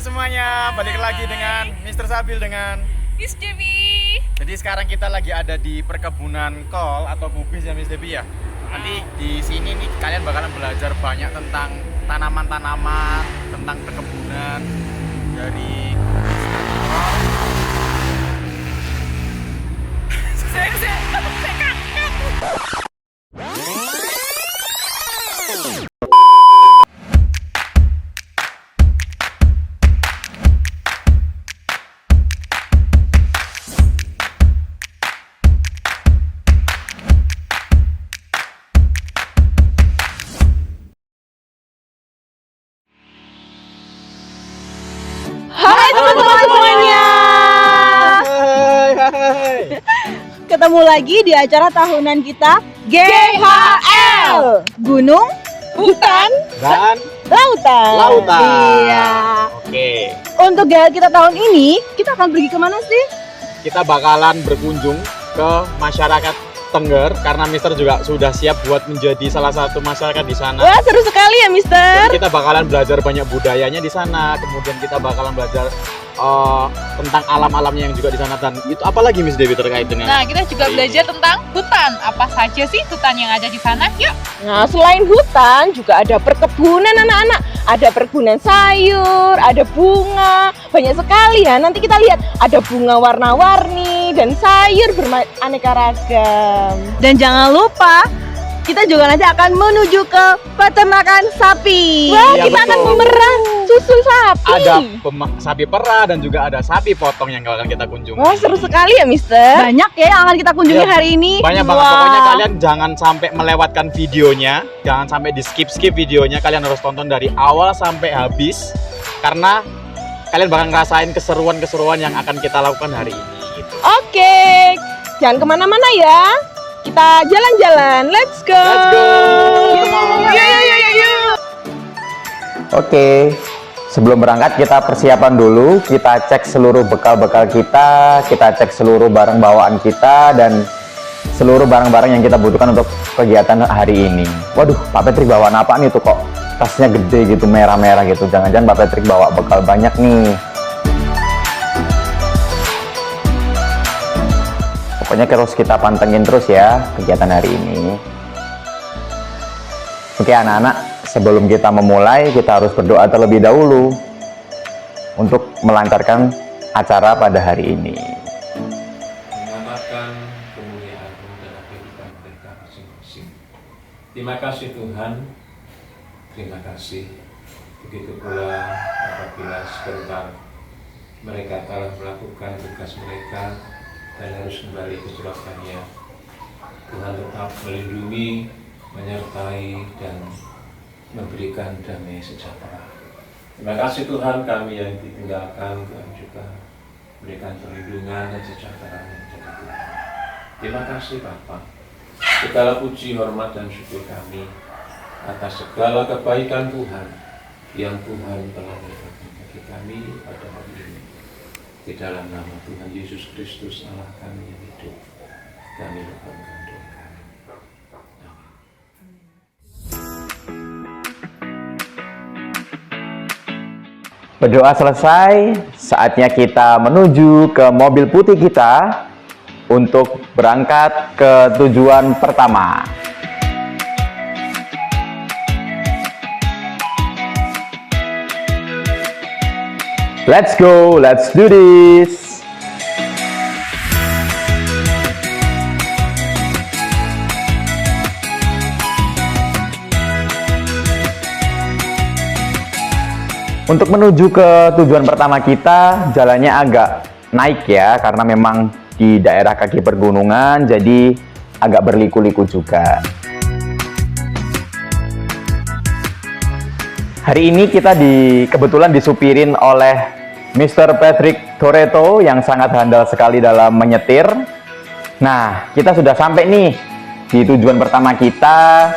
semuanya, balik lagi dengan Mr. Sabil dengan Miss Debbie. Jadi sekarang kita lagi ada di perkebunan kol atau kubis ya Miss Debbie ya. Nanti di sini nih kalian bakalan belajar banyak tentang tanaman-tanaman, tentang perkebunan dari Saya kaget. Hai teman-teman semuanya. Ketemu lagi di acara tahunan kita GHL. Gunung, hutan, dan lautan. Iya. Oke. Untuk GHL kita tahun ini, kita akan pergi kemana sih? Kita bakalan berkunjung ke masyarakat Tengger karena Mister juga sudah siap buat menjadi salah satu masyarakat di sana. Wah, seru sekali ya, Mister. Jadi kita bakalan belajar banyak budayanya di sana, kemudian kita bakalan belajar tentang alam-alamnya yang juga di sana. Dan itu apalagi Miss Dewi terkait dengan? Nah, kita juga belajar tentang hutan. Apa saja sih hutan yang ada di sana? Yuk. Nah, selain hutan juga ada perkebunan anak-anak. Ada perkebunan sayur, ada bunga, banyak sekali ya. Nanti kita lihat ada bunga warna-warni dan sayur beraneka ragam. Dan jangan lupa kita juga nanti akan menuju ke peternakan sapi. Wah, Iya, kita betul. akan memerah susu sapi. Ada sapi perah dan juga ada sapi potong yang akan kita kunjungi. Wah, seru sekali ya, Mister. Banyak ya yang akan kita kunjungi Iya, hari ini. Banyak banget, Wah. pokoknya kalian jangan sampai melewatkan videonya, jangan sampai di skip videonya, kalian harus tonton dari awal sampai habis karena kalian bakal ngerasain keseruan-keseruan yang akan kita lakukan hari ini gitu. Oke, jangan kemana-mana ya. Kita jalan-jalan. Let's go. Let's go. Yuk. Oke, sebelum berangkat kita persiapan dulu, kita cek seluruh bekal-bekal kita cek seluruh barang bawaan kita, dan seluruh barang-barang yang kita butuhkan untuk kegiatan hari ini. Waduh, Pak Patrick bawa apa nih tuh kok? Tasnya gede gitu, merah-merah gitu. Jangan-jangan Pak Patrick bawa bekal banyak nih. Pokoknya terus kita pantengin terus ya kegiatan hari ini. Oke anak-anak, sebelum kita memulai, kita harus berdoa terlebih dahulu untuk melancarkan acara pada hari ini. Menyatakan kemuliaan-Mu dalam kehidupan mereka masing-masing. Terima kasih Tuhan, terima kasih. Begitu pula apabila sebentar mereka telah melakukan tugas mereka dan harus kembali ke Surabaya, Tuhan tetap melindungi, menyertai, dan memberikan damai sejahtera. Terima kasih Tuhan, kami yang ditinggalkan, Tuhan juga berikan perlindungan dan sejahtera yang jadi Tuhan. Terima kasih Bapa. Segala puji, hormat, dan syukur kami atas segala kebaikan Tuhan yang Tuhan telah berikan bagi kami pada hari ini. Di dalam nama Tuhan Yesus Kristus Allah kami yang hidup, kami mohonkan doa kami. Berdoa selesai, saatnya kita menuju ke mobil putih kita untuk berangkat ke tujuan pertama. Let's go, let's do this. Untuk menuju ke tujuan pertama kita, jalannya agak naik ya, karena memang di daerah kaki pergunungan, jadi agak berliku-liku juga. Hari ini kita kebetulan disupirin oleh Mr. Patrick Toretto yang sangat handal sekali dalam menyetir. Nah, kita sudah sampai nih di tujuan pertama kita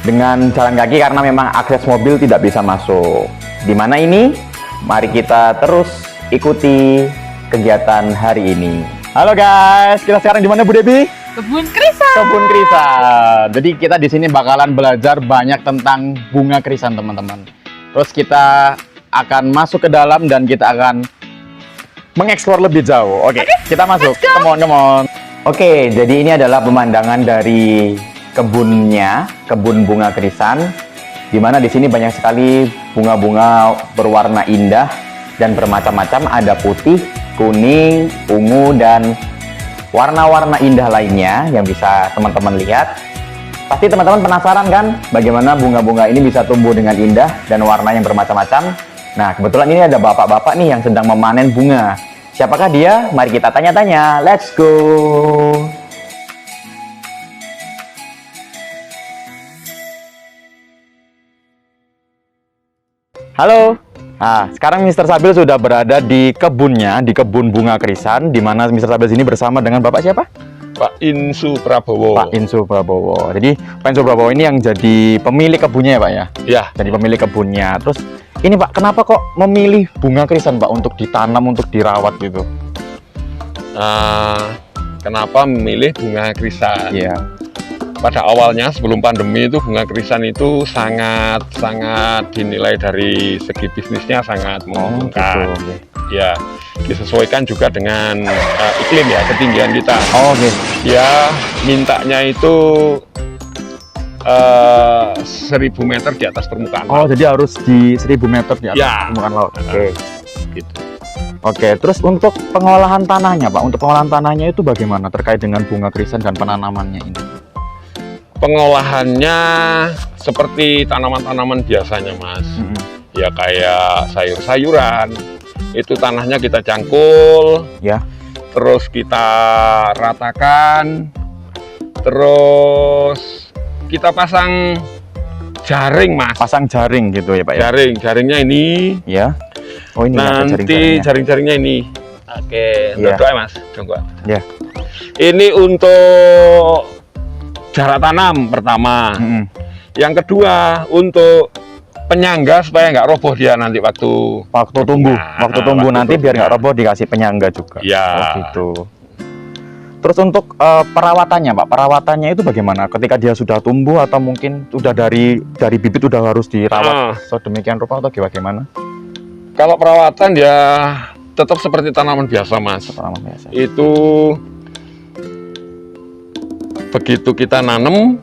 dengan jalan kaki karena memang akses mobil tidak bisa masuk. Di mana ini? Mari kita terus ikuti kegiatan hari ini. Halo guys, kita sekarang di mana Bu Debbie? Kebun krisan. Kebun krisan. Jadi kita di sini bakalan belajar banyak tentang bunga krisan teman-teman. Terus kita akan masuk ke dalam dan kita akan mengeksplor lebih jauh. Oke, kita masuk. Come on. Oke, jadi ini adalah pemandangan dari kebunnya, kebun bunga krisan, di mana di sini banyak sekali bunga-bunga berwarna indah dan bermacam-macam. Ada putih, kuning, ungu, dan warna-warna indah lainnya yang bisa teman-teman lihat. Pasti teman-teman penasaran kan bagaimana bunga-bunga ini bisa tumbuh dengan indah dan warna yang bermacam-macam. Nah, kebetulan ini ada bapak-bapak nih yang sedang memanen bunga. Siapakah dia? Mari kita tanya-tanya. Let's go! Halo. Nah, sekarang Mr. Sabil sudah berada di kebunnya, di kebun bunga krisan, di mana Mr. Sabil sini bersama dengan Bapak siapa? Pak Insu Prabowo. Pak Insu Prabowo. Jadi Pak Insu Prabowo ini yang jadi pemilik kebunnya ya Pak ya? Ya, Jadi pemilik kebunnya. Terus ini Pak, kenapa kok memilih bunga krisan Pak untuk ditanam, untuk dirawat gitu? kenapa memilih bunga krisan? Iya. Pada awalnya sebelum pandemi itu bunga krisan itu sangat dinilai dari segi bisnisnya sangat menguntungkan. Oke. Ya, disesuaikan juga dengan iklim ya, ketinggian kita. Oh, oke. Ya, mintanya itu 1000 meter di atas permukaan Oh, laut. jadi harus di 1000 meter di atas Ya. permukaan laut. Oke. Gitu. Oke, terus untuk pengolahan tanahnya Pak, untuk pengolahan tanahnya itu bagaimana terkait dengan bunga krisan dan penanamannya ini? Pengolahannya seperti tanaman-tanaman biasanya, Mas. Ya kayak sayur-sayuran. Itu tanahnya kita cangkul, Ya. terus kita ratakan, terus kita pasang jaring, Mas. Pasang jaring gitu ya Pak ya? Jaringnya ini. Ya. Oh, ini ada Nanti jaring-jaringnya. jaring-jaringnya ini. Oke, Iya. doa Mas, coba. Ya. Ini untuk jarak tanam pertama. Yang kedua untuk penyangga supaya nggak roboh dia nanti waktu tumbuh, Nah, waktu tumbuh waktu nanti biar nggak tumbuh. roboh dikasih penyangga juga. Ya. Oh, gitu. Terus untuk perawatannya Pak, perawatannya itu bagaimana? Ketika dia sudah tumbuh atau mungkin sudah dari bibit sudah harus dirawat sedemikian rupa atau bagaimana? Kalau perawatan ya tetap seperti tanaman biasa, Mas. Tanaman biasa. Itu begitu kita nanam,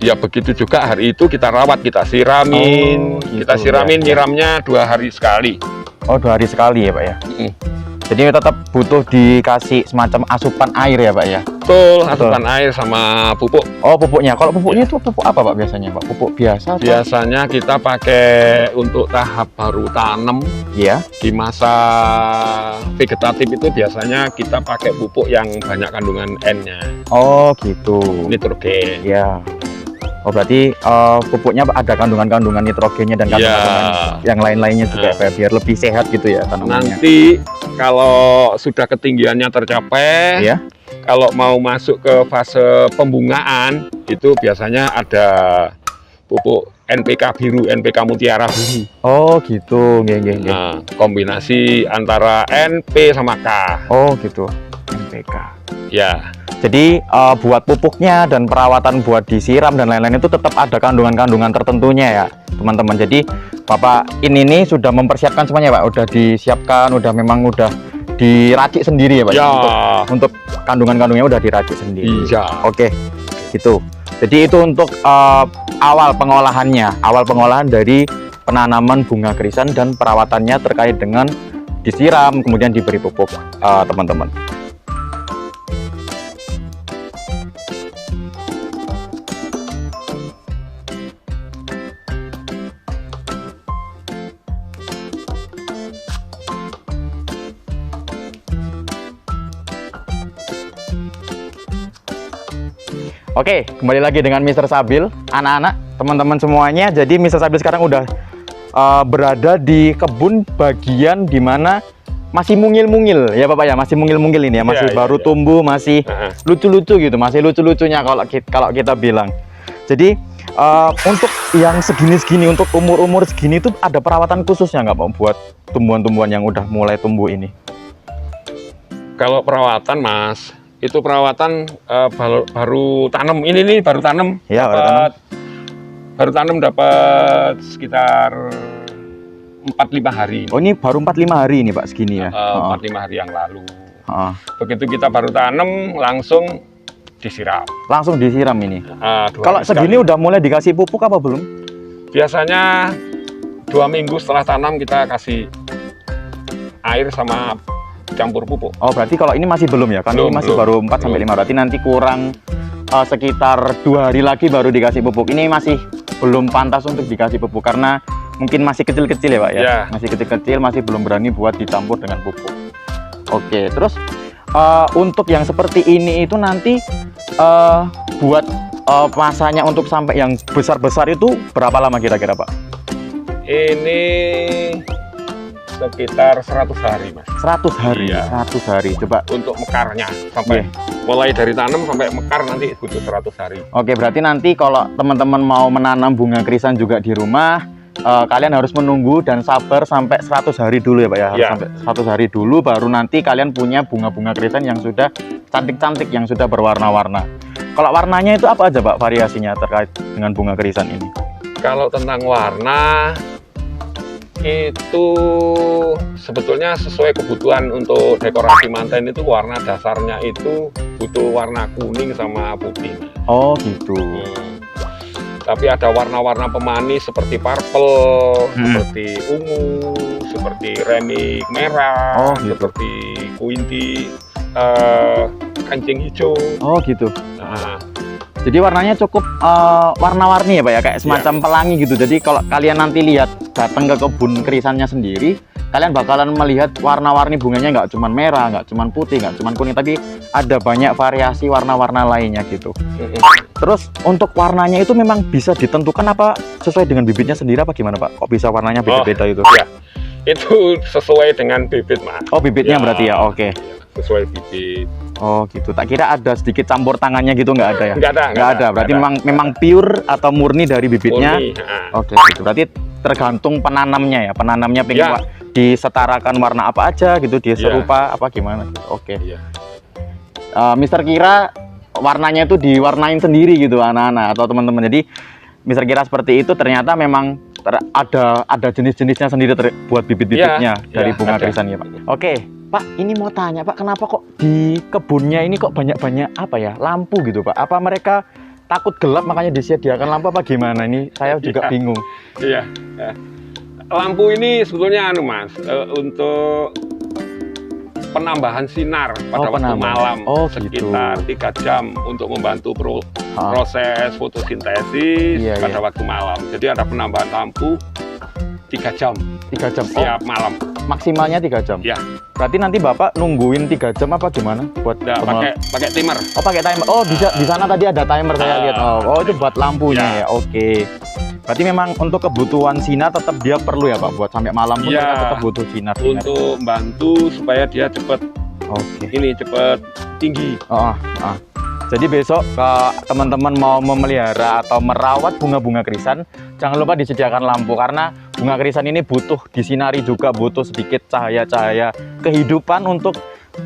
ya begitu juga hari itu kita rawat, kita siramin, Oh, gitu, kita siramin, ya. nyiramnya 2 hari sekali. Oh, 2 hari sekali ya Pak ya? Mm. Jadi tetap butuh dikasih semacam asupan air ya Pak ya? Betul, asupan air sama pupuk. Oh, pupuknya. Kalau pupuknya itu pupuk apa Pak biasanya Pak? Pupuk biasa? Atau? Biasanya kita pakai untuk tahap baru tanam. Iya. Di masa vegetatif itu biasanya kita pakai pupuk yang banyak kandungan N-nya, Oh, gitu. nitrogen. Ya. Oh, berarti pupuknya ada kandungan-kandungan nitrogennya dan kandungan yang lain-lainnya juga Nah. biar lebih sehat gitu ya tanamannya. Nanti kalau sudah ketinggiannya tercapai, Ya. kalau mau masuk ke fase pembungaan itu biasanya ada pupuk NPK biru, NPK mutiara biru. Oh, gitu. Nggih. Nah, kombinasi antara NP sama K. Oh, gitu. NPK. Ya, Jadi buat pupuknya dan perawatan buat disiram dan lain-lain itu tetap ada kandungan-kandungan tertentunya ya teman-teman. Jadi Bapak ini sudah mempersiapkan semuanya Pak, udah disiapkan, udah diracik sendiri ya Pak. ya, Untuk kandungan-kandungnya udah diracik sendiri. iya. Oke, gitu. Jadi itu untuk awal pengolahan dari penanaman bunga krisan dan perawatannya terkait dengan disiram kemudian diberi pupuk teman-teman. Oke, kembali lagi dengan Mr. Sabil, anak-anak, teman-teman semuanya. Jadi Mr. Sabil sekarang udah berada di kebun bagian dimana masih mungil-mungil ya Bapak ya, masih mungil-mungil ini ya, masih baru tumbuh, masih lucu-lucu gitu, masih lucu-lucunya kalau kita bilang. Jadi untuk yang segini-segini, untuk umur-umur segini itu ada perawatan khususnya nggak Pak buat tumbuhan-tumbuhan yang udah mulai tumbuh ini? Kalau perawatan Mas, itu perawatan baru tanam. Ini nih baru tanam. Ya, Baru tanam dapat sekitar 4-5 hari. Oh, ini baru 4-5 hari ini Pak segini ya? 4-5 hari yang lalu. Heeh. Begitu kita baru tanam, langsung disiram. Langsung disiram ini. 2 Kalau hari segini sekali. udah mulai dikasih pupuk apa belum? Biasanya 2 minggu setelah tanam kita kasih air sama campur pupuk. Oh, berarti kalau ini masih belum ya? Kan Belum, ini masih baru belum. 4 sampai 5. Berarti nanti kurang sekitar 2 hari lagi baru dikasih pupuk. Ini masih belum pantas untuk dikasih pupuk karena mungkin masih kecil-kecil ya Pak ya? Ya. Masih kecil-kecil, masih belum berani buat dicampur dengan pupuk. Oke, terus untuk yang seperti ini itu nanti buat masanya untuk sampai yang besar-besar itu berapa lama kira-kira Pak? Ini sekitar 100 hari, Mas. 100 hari, Iya. 100 hari. Coba. Untuk mekarnya sampai mulai dari tanam sampai mekar nanti butuh 100 hari. Oke, berarti nanti kalau teman-teman mau menanam bunga krisan juga di rumah, kalian harus menunggu dan sabar sampai 100 hari dulu ya Pak ya. Harus Iya. sampai 100 hari dulu baru nanti kalian punya bunga-bunga krisan yang sudah cantik-cantik, yang sudah berwarna-warna. Kalau warnanya itu apa aja Pak variasinya terkait dengan bunga krisan ini? Kalau tentang warna itu sebetulnya sesuai kebutuhan untuk dekorasi manten itu warna dasarnya itu butuh warna kuning sama putih. Oh gitu. Tapi ada warna-warna pemanis seperti purple, Hmm. seperti ungu, seperti remik merah, Oh, gitu. seperti kuinti kancing hijau. Oh gitu. Nah, Jadi warnanya cukup warna-warni ya Pak ya, kayak semacam pelangi gitu. Jadi kalau kalian nanti lihat datang ke kebun krisannya sendiri, kalian bakalan melihat warna-warni bunganya nggak cuman merah, nggak cuman putih, nggak cuman kuning, tapi ada banyak variasi warna-warna lainnya gitu. Terus untuk warnanya itu memang bisa ditentukan apa sesuai dengan bibitnya sendiri apa gimana Pak? Kok bisa warnanya beda-beda itu? ya, itu sesuai dengan bibit, Mas. Oh bibitnya Ya. berarti ya, oke. Sesuai bibit. Oh gitu. Tak kira ada sedikit campur tangannya gitu, nggak ada ya? Nggak ada. Nggak ada. Berarti nggak ada. memang pure atau murni dari bibitnya. Murni, nah. Oke, gitu. Berarti tergantung penanamnya ya. Penanamnya pengen Ya. disetarakan warna apa aja gitu, dia Ya. serupa apa gimana gitu. Oke. Iya. Mister Kira warnanya itu diwarnain sendiri gitu anak-anak atau teman-teman. Jadi Mister Kira seperti itu ternyata memang ada jenis-jenisnya sendiri buat bibit-bibitnya Ya, dari ya, bunga ada. krisan ya, Pak. Oke, Pak, ini mau tanya, Pak, kenapa kok di kebunnya ini kok banyak-banyak apa ya, lampu gitu, Pak? Apa mereka takut gelap makanya disediakan lampu apa gimana? Ini saya juga Iya. bingung. Iya. Ya. Lampu ini sebetulnya Mas, untuk penambahan sinar pada waktu penambah. malam Oh, gitu. sekitar 3 jam untuk membantu proses fotosintesis Iya, pada iya. waktu malam. Jadi ada penambahan lampu 3 jam 3 jam. Oh, setiap malam. maksimalnya 3 jam. Ya, Berarti nanti Bapak nungguin 3 jam apa gimana buat nah, pakai timer. Oh, pakai timer. Oh, bisa di sana tadi ada timer saya lihat. Oh, itu buat lampunya ya. Oke. Berarti memang untuk kebutuhan sinar tetap dia perlu ya Pak, buat sampai malam pun Iya. mereka tetap butuh sinar. Untuk membantu supaya dia cepat Oke. cepat tinggi. Jadi besok teman-teman mau memelihara atau merawat bunga-bunga krisan, jangan lupa disediakan lampu karena bunga krisan ini butuh disinari juga, butuh sedikit cahaya-cahaya kehidupan untuk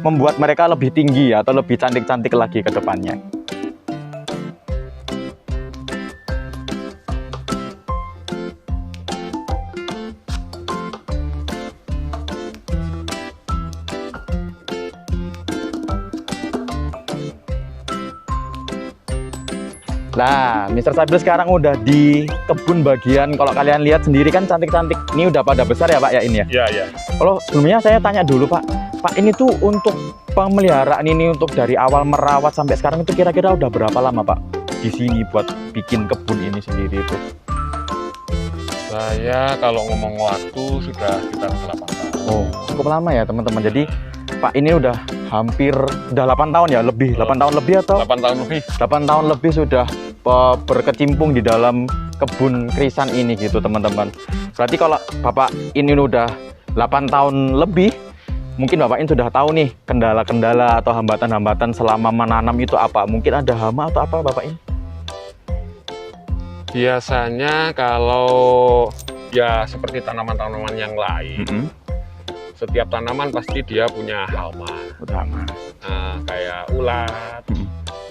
membuat mereka lebih tinggi atau lebih cantik-cantik lagi ke depannya. Nah, Mr. Sabil sekarang udah di kebun bagian, kalau kalian lihat sendiri kan cantik-cantik. Ini udah pada besar ya Pak ya ini ya? Iya, iya. Kalau sebelumnya saya tanya dulu Pak, Pak ini tuh untuk pemeliharaan ini untuk dari awal merawat sampai sekarang itu kira-kira udah berapa lama Pak di sini buat bikin kebun ini sendiri itu? Saya kalau ngomong waktu sudah sekitar 8 tahun. Oh, cukup lama ya teman-teman. Jadi Pak ini udah hampir, udah 8 tahun ya lebih, 8 tahun lebih atau? 8 tahun lebih. 8 tahun lebih sudah berkecimpung di dalam kebun krisan ini gitu teman-teman. Berarti kalau Bapak ini udah 8 tahun lebih, mungkin Bapak ini sudah tahu nih kendala-kendala atau hambatan-hambatan selama menanam itu apa. Mungkin ada hama atau apa Bapak ini? Biasanya kalau ya seperti tanaman-tanaman yang lain, setiap tanaman pasti dia punya hama. Hama. Nah, kayak ulat,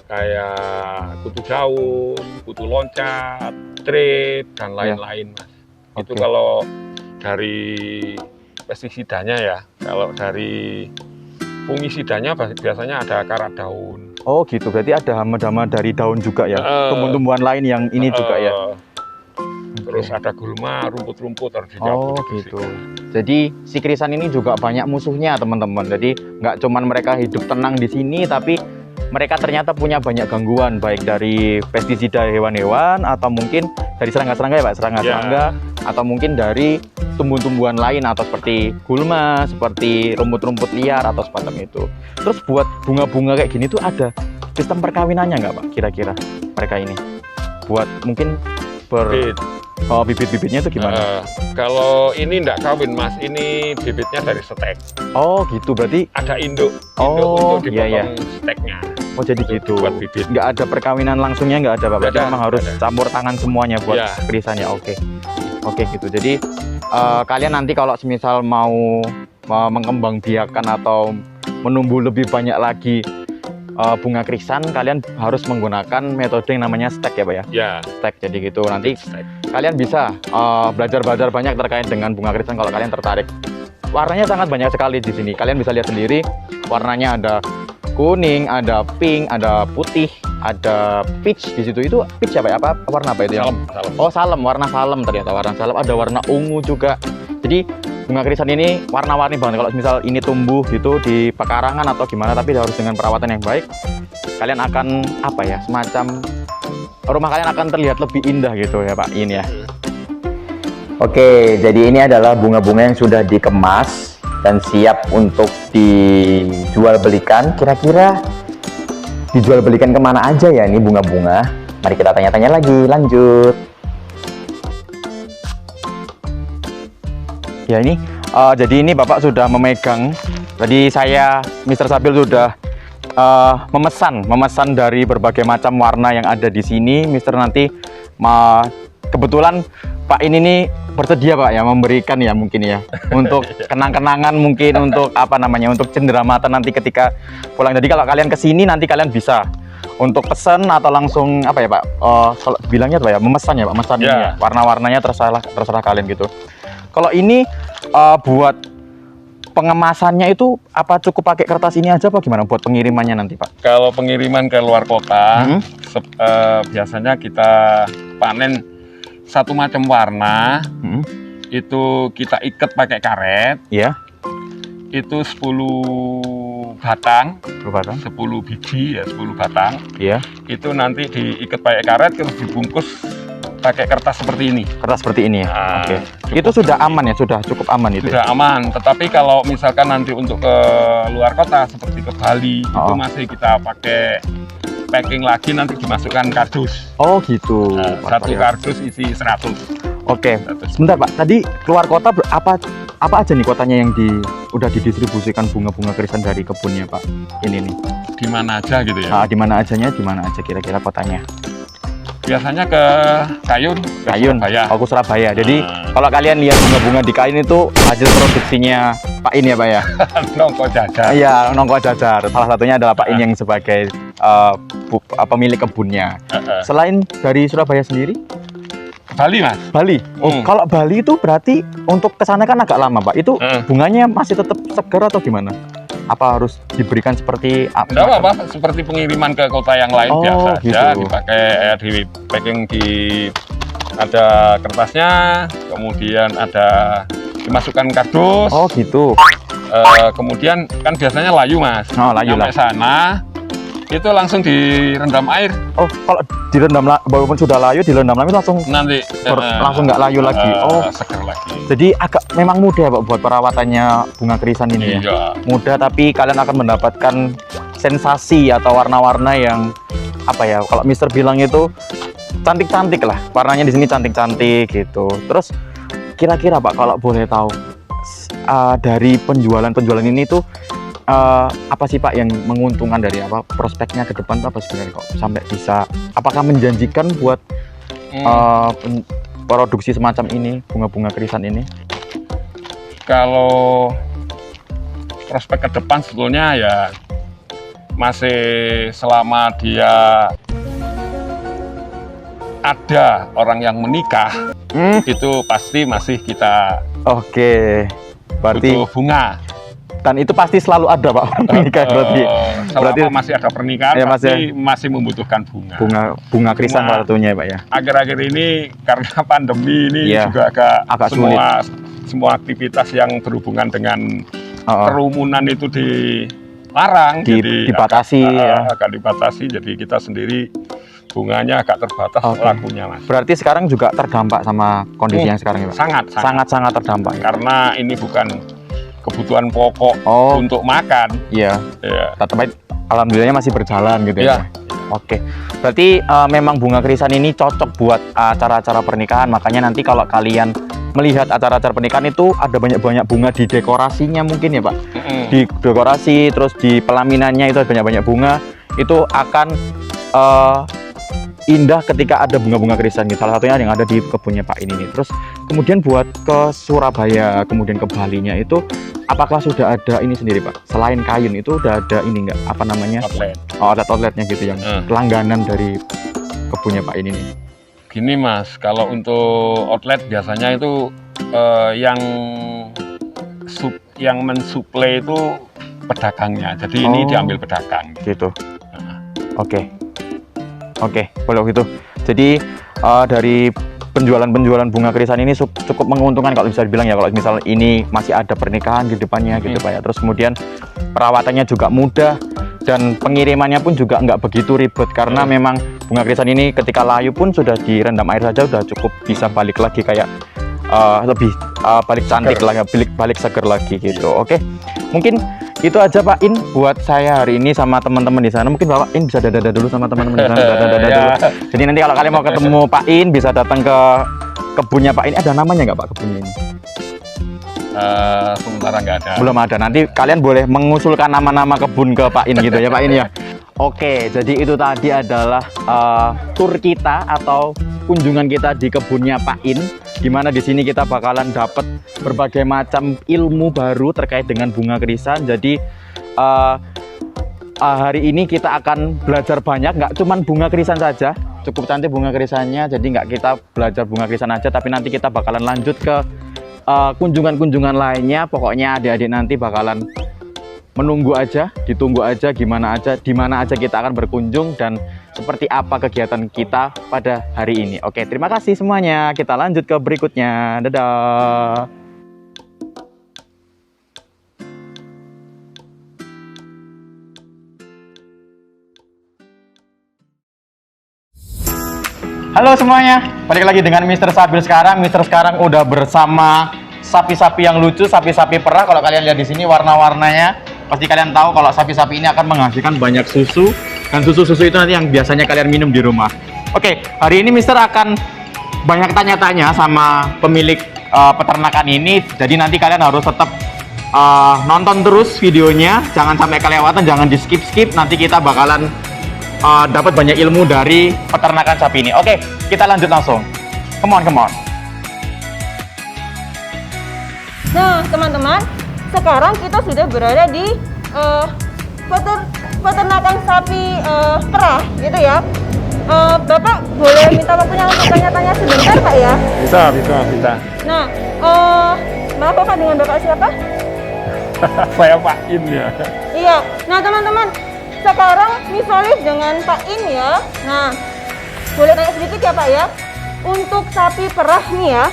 kayak kutu daun, kutu loncat, trip, dan lain-lain, Mas. Itu Oke. kalau dari pestisidanya ya. Kalau dari fungisidanya biasanya ada karat daun. Oh gitu, berarti ada hama-hama dari daun juga ya, tumbuh-tumbuhan lain yang ini juga ya. Terus ada gulma, rumput-rumput harus Oh dicabut gitu. Jadi si krisan ini juga banyak musuhnya teman-teman. Jadi nggak cuman mereka hidup tenang di sini, tapi mereka ternyata punya banyak gangguan, baik dari pestisida hewan-hewan atau mungkin dari serangga-serangga ya Pak, serangga-serangga, atau mungkin dari tumbuh-tumbuhan lain atau seperti gulma, seperti rumput-rumput liar atau semacam itu. Terus buat bunga-bunga kayak gini tuh ada sistem perkawinannya nggak Pak? Kira-kira mereka ini buat mungkin bibit-bibitnya itu gimana? Kalau ini enggak kawin Mas, ini bibitnya dari stek. Oh gitu, berarti Ada induk Oh, untuk iya, dipotong steknya. oh jadi gitu. Buat bibit. Nggak ada perkawinan langsungnya, nggak ada Pak? Berarti Nggak ada, memang harus nggak ada. campur tangan semuanya buat Ya. krisannya. Oke gitu. Jadi kalian nanti kalau semisal mau mengembangbiakan atau menumbuh lebih banyak lagi bunga krisan, kalian harus menggunakan metode yang namanya stek ya Pak ya? Ya, Stek. Jadi gitu. Nanti stek. kalian bisa belajar-belajar banyak terkait dengan bunga krisan kalau kalian tertarik. Warnanya sangat banyak sekali di sini. Kalian bisa lihat sendiri. Warnanya ada kuning, ada pink, ada putih, ada peach di situ. Itu peach apa ya? Apa warna apa itu yang? Salam. Oh salem, warna salem ternyata warna salem. Ada warna ungu juga. Jadi bunga krisan ini warna-warni banget. Kalau misal ini tumbuh gitu di pekarangan atau gimana, tapi harus dengan perawatan yang baik, kalian akan apa ya? Semacam rumah kalian akan terlihat lebih indah gitu ya Pak. Ini ya. Oke, jadi ini adalah bunga-bunga yang sudah dikemas dan siap untuk dijual belikan. Kira-kira dijual belikan kemana aja ya ini bunga-bunga? Mari kita tanya-tanya lagi, lanjut. Ya ini, jadi ini Bapak sudah memegang. Tadi saya, Mr. Sabil sudah memesan dari berbagai macam warna yang ada di sini. Mr. nanti kebetulan Pak ini nih bersedia Pak ya memberikan ya mungkin ya untuk kenang-kenangan, mungkin untuk apa namanya, untuk cenderamata nanti ketika pulang. Jadi kalau kalian kesini nanti kalian bisa untuk pesan atau langsung apa ya Pak, kalau bilangnya apa ya, memesan ya Pak, memesan ini ya, warna-warnanya terserah kalian gitu. Kalau ini buat pengemasannya itu apa cukup pakai kertas ini aja apa gimana buat pengirimannya nanti Pak? Kalau pengiriman ke luar kota, biasanya kita panen satu macam warna, itu kita ikat pakai karet. Iya. Itu 10 batang, 10 biji ya, 10 batang. Iya. Itu nanti diikat pakai karet terus dibungkus pakai kertas seperti ini. Kertas seperti ini ya. Nah, Oke. cukup. Itu sudah aman ya, sudah cukup aman itu. Sudah aman. Tetapi kalau misalkan nanti untuk ke luar kota seperti ke Bali, itu masih kita pakai packing lagi, nanti dimasukkan kardus. Oh gitu. Satu kardus isi 100. Oke. Sebentar Pak, tadi keluar kota apa aja nih kotanya yang udah didistribusikan bunga-bunga krisan dari kebunnya Pak? Ini nih. Di mana aja gitu ya? Nah, di mana aja kira-kira kotanya? Biasanya ke Kayun, Surabaya. Aku Surabaya. Jadi kalau kalian lihat bunga-bunga di Kayun itu hasil produksinya Pak ini ya Pak ya? Nongko Jajar. Iya, Nongko Jajar. Salah satunya adalah Pak ini yang sebagai pemilik kebunnya. Selain dari Surabaya sendiri? Bali Mas. Bali. Oh, kalau Bali itu berarti untuk kesana kan agak lama Pak. Itu bunganya masih tetap segar atau gimana? Apa harus diberikan seperti apa? Enggak apa-apa, seperti pengiriman ke kota yang lain biasa aja, gitu. dipakai di packing ada kertasnya, kemudian ada dimasukkan kardus. Oh gitu. Kemudian kan biasanya layu Mas. Oh, layu Sampai lah. sana itu langsung direndam air. Oh, kalau direndam walaupun sudah layu direndam lagi langsung Nanti langsung nggak layu lagi. Oh, seger lagi. jadi agak memang mudah Pak buat perawatannya bunga krisan ini ya. Iya. Mudah, tapi kalian akan mendapatkan sensasi atau warna-warna yang apa ya? Kalau Mister bilang itu cantik-cantik lah. Warnanya di sini cantik-cantik gitu. Terus kira-kira Pak kalau boleh tahu dari penjualan ini tuh apa sih Pak yang menguntungkan dari apa prospeknya ke depan tuh apa sebenarnya kok sampai bisa, apakah menjanjikan buat produksi semacam ini, bunga-bunga krisan ini? Kalau prospek ke depan sebetulnya ya masih selama dia ada orang yang menikah, itu pasti masih kita Oke. Berarti butuh bunga. dan itu pasti selalu ada Pak pernikahan berarti. Selama masih ada pernikahan, ya, pasti masih membutuhkan bunga. Bunga krisan Bunga. salah satunya ya Pak ya. Akhir-akhir ini karena pandemi ini Iya, juga agak sulit. semua aktivitas yang berhubungan dengan kerumunan itu dilarang, jadi dibatasi agak dibatasi. Jadi kita sendiri bunganya agak terbatas lakunya, Mas. Berarti sekarang juga terdampak sama kondisi yang sekarang ya Pak? Sangat terdampak ya? Karena ini bukan kebutuhan pokok untuk makan. Iya. Tapi alhamdulillahnya masih berjalan gitu ya. Oke. Berarti memang bunga krisan ini cocok buat acara-acara pernikahan. Makanya nanti kalau kalian melihat acara-acara pernikahan itu ada banyak-banyak bunga di dekorasinya mungkin ya Pak. Di dekorasi terus di pelaminannya itu ada banyak-banyak bunga. Itu akan indah ketika ada bunga-bunga krisan gitu. Salah satunya yang ada di kebunnya Pak ini nih. Terus kemudian buat ke Surabaya, kemudian ke Balinya itu apakah sudah ada ini sendiri Pak? Selain kayun itu udah ada ini enggak? Apa namanya? Outlet. Ada outletnya gitu yang langganan dari kebunnya Pak ini nih. Gini Mas, kalau untuk outlet biasanya itu yang mensuplai itu pedagangnya. Jadi ini diambil pedagang. Gitu. Oke, boleh gitu. Jadi dari penjualan bunga krisan ini cukup menguntungkan kalau bisa dibilang ya, kalau misal ini masih ada pernikahan di depannya gitu Pak ya. Terus kemudian perawatannya juga mudah dan pengirimannya pun juga nggak begitu ribet karena memang bunga krisan ini ketika layu pun sudah direndam air saja udah cukup bisa balik lagi kayak lebih balik cantik lah, balik seger lagi gitu. Oke, mungkin itu aja Pak In buat saya hari ini sama teman-teman di sana. Mungkin Bapak In bisa dada dulu sama teman-teman di sana. Dada dulu. Jadi nanti kalau kalian mau ketemu Pak In bisa datang ke kebunnya Pak In. Ada namanya nggak Pak kebunnya ini? Sementara nggak ada. Belum ada. Nanti kalian boleh mengusulkan nama-nama kebun ke Pak In gitu ya Pak In ya. Oke, jadi itu tadi adalah tur kita atau kunjungan kita di kebunnya Pak In, di mana di sini kita bakalan dapat berbagai macam ilmu baru terkait dengan bunga krisan. Jadi hari ini kita akan belajar banyak, nggak cuman bunga krisan saja, cukup cantik bunga krisannya. Jadi nggak kita belajar bunga krisan aja, tapi nanti kita bakalan lanjut ke kunjungan-kunjungan lainnya. Pokoknya adik-adik nanti bakalan menunggu aja, ditunggu aja, di mana aja kita akan berkunjung dan seperti apa kegiatan kita pada hari ini. Oke, terima kasih semuanya. Kita lanjut ke berikutnya. Dadah. Halo semuanya, balik lagi dengan Mr. Sabil sekarang. Mr. sekarang udah bersama sapi-sapi yang lucu, sapi-sapi perah. Kalau kalian lihat di sini warna-warnanya, pasti kalian tahu kalau sapi-sapi ini akan menghasilkan banyak susu, dan susu-susu itu nanti yang biasanya kalian minum di rumah. Oke, hari ini Mister akan banyak tanya-tanya sama pemilik peternakan ini. Jadi nanti kalian harus tetap nonton terus videonya, jangan sampai kelewatan, jangan di skip-skip. Nanti kita bakalan dapat banyak ilmu dari peternakan sapi ini. Oke, kita lanjut langsung. Come on. Nah, teman-teman, sekarang kita sudah berada di peternakan sapi perah, gitu ya. Bapak boleh minta waktunya untuk tanya-tanya sebentar, Pak ya? Bisa. Nah, maaf Bapak, dengan Bapak siapa? Saya Pak In ya. Iya. Nah, teman-teman, sekarang misalnya dengan Pak In ya. Nah, boleh tanya sedikit ya Pak ya. Untuk sapi perah nih ya,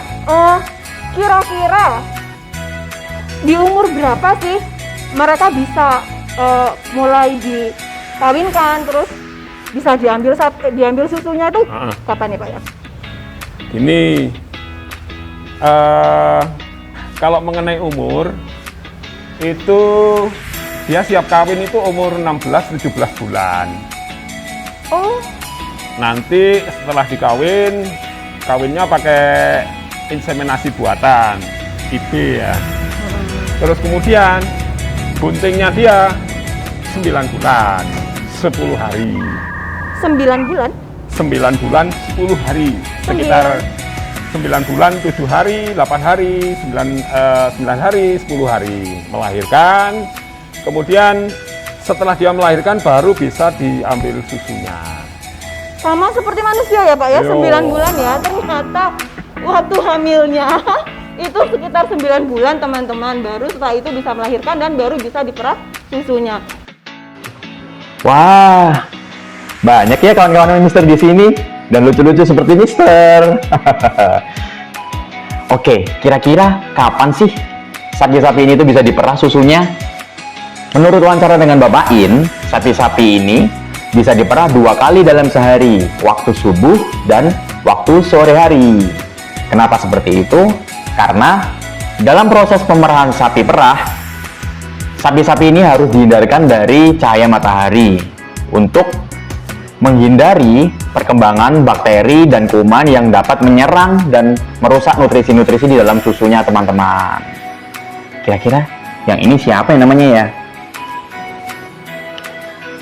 kira-kira di umur berapa sih mereka bisa mulai dikawinkan, terus bisa diambil susunya itu kapan nih Pak ya? Ini kalau mengenai umur itu dia siap kawin itu umur 16-17 bulan. Oh. Nanti setelah kawinnya pakai inseminasi buatan, IB ya. Terus kemudian buntingnya dia 9 bulan, 10 hari. 9 bulan? 9 bulan, 10 hari. Sekitar 9 bulan, 7 hari, 8 hari, 9 hari, 10 hari. Melahirkan, kemudian setelah dia melahirkan baru bisa diambil susunya. Sama seperti manusia ya Pak ya, 9 bulan ya. Ternyata waktu hamilnya Itu sekitar 9 bulan teman-teman, baru setelah itu bisa melahirkan dan baru bisa diperah susunya. Wah, banyak ya kawan-kawan Mister di sini dan lucu-lucu seperti Mister. Oke, kira-kira kapan sih sapi-sapi ini tuh bisa diperah susunya? Menurut wawancara dengan Bapak In, sapi-sapi ini bisa diperah 2 kali dalam sehari, waktu subuh dan waktu sore hari. Kenapa seperti itu? Karena dalam proses pemerahan sapi perah, sapi-sapi ini harus dihindarkan dari cahaya matahari untuk menghindari perkembangan bakteri dan kuman yang dapat menyerang dan merusak nutrisi-nutrisi di dalam susunya teman-teman. Kira-kira yang ini siapa yang namanya ya?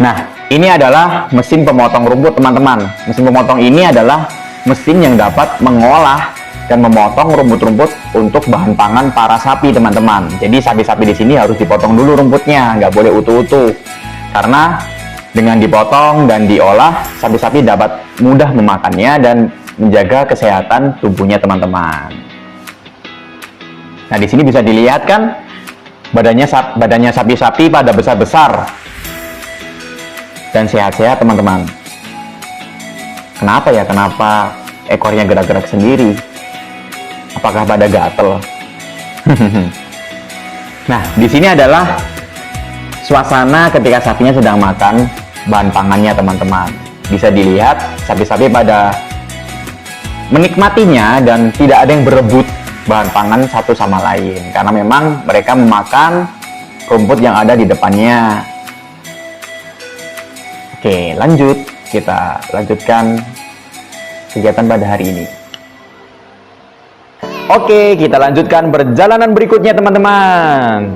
Nah, ini adalah mesin pemotong rumput teman-teman. Mesin pemotong ini adalah mesin yang dapat mengolah dan memotong rumput-rumput untuk bahan pangan para sapi teman-teman. Jadi sapi-sapi di sini harus dipotong dulu rumputnya, nggak boleh utuh-utuh. Karena dengan dipotong dan diolah, sapi-sapi dapat mudah memakannya dan menjaga kesehatan tubuhnya teman-teman. Nah, di sini bisa dilihat kan badannya sapi-sapi pada besar-besar dan sehat-sehat teman-teman. Kenapa ya? Kenapa ekornya gerak-gerak sendiri? Apakah pada gatel? Nah, di sini adalah suasana ketika sapinya sedang makan bahan pangannya teman-teman. Bisa dilihat sapi-sapi pada menikmatinya dan tidak ada yang berebut bahan pangan satu sama lain. Karena memang mereka memakan rumput yang ada di depannya. Oke, lanjut. Kita lanjutkan kegiatan pada hari ini. Oke, kita lanjutkan perjalanan berikutnya teman-teman.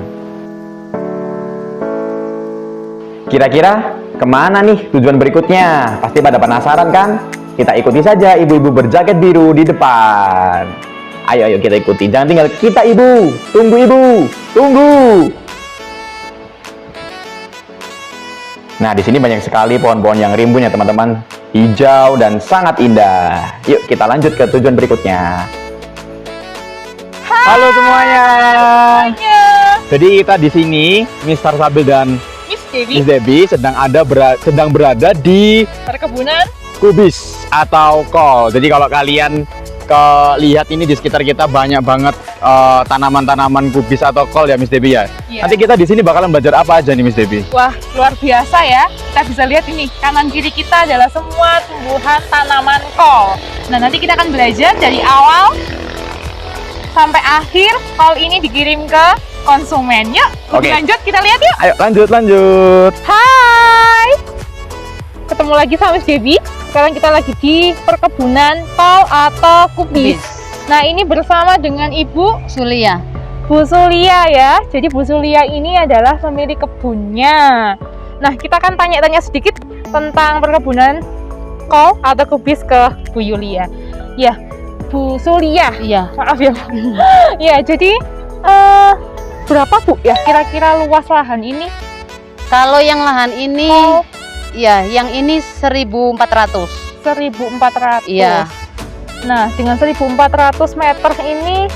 Kira-kira kemana nih tujuan berikutnya? Pasti pada penasaran kan? Kita ikuti saja ibu-ibu berjaket biru di depan. Ayo kita ikuti, jangan tinggal kita ibu. Tunggu ibu, tunggu. Nah, di sini banyak sekali pohon-pohon yang rimbun ya teman-teman. Hijau dan sangat indah. Yuk kita lanjut ke tujuan berikutnya. Halo semuanya. Jadi kita di sini, Mister Sabil dan Miss Dewi, Miss Debbie sedang berada di perkebunan kubis atau kol. Jadi kalau kalian lihat ini di sekitar kita banyak banget tanaman-tanaman kubis atau kol ya Miss Debbie ya. Iya. Nanti kita di sini bakalan belajar apa aja nih Miss Debbie? Wah, luar biasa ya. Kita bisa lihat ini, kanan kiri kita adalah semua tumbuhan tanaman kol. Nah, nanti kita akan belajar dari awal sampai akhir kol ini dikirim ke konsumen. Yuk, Oke. lanjut kita lihat yuk. Ayo lanjut. Hai, ketemu lagi sama Miss Debbie. Sekarang kita lagi di perkebunan kol atau kubis. Nah, ini bersama dengan Ibu Sulia. Bu Sulia ya. Jadi Bu Sulia ini adalah pemilik kebunnya. Nah, kita akan tanya-tanya sedikit tentang perkebunan kol atau kubis ke Bu Yulia. Ya, Bu Sulia. Iya. Maaf ya. Ya, jadi berapa Bu ya kira-kira luas lahan ini? Kalau yang lahan ini, Kol ya, yang ini 1.400. 1.400. Iya. Nah, dengan 1.400 meter ini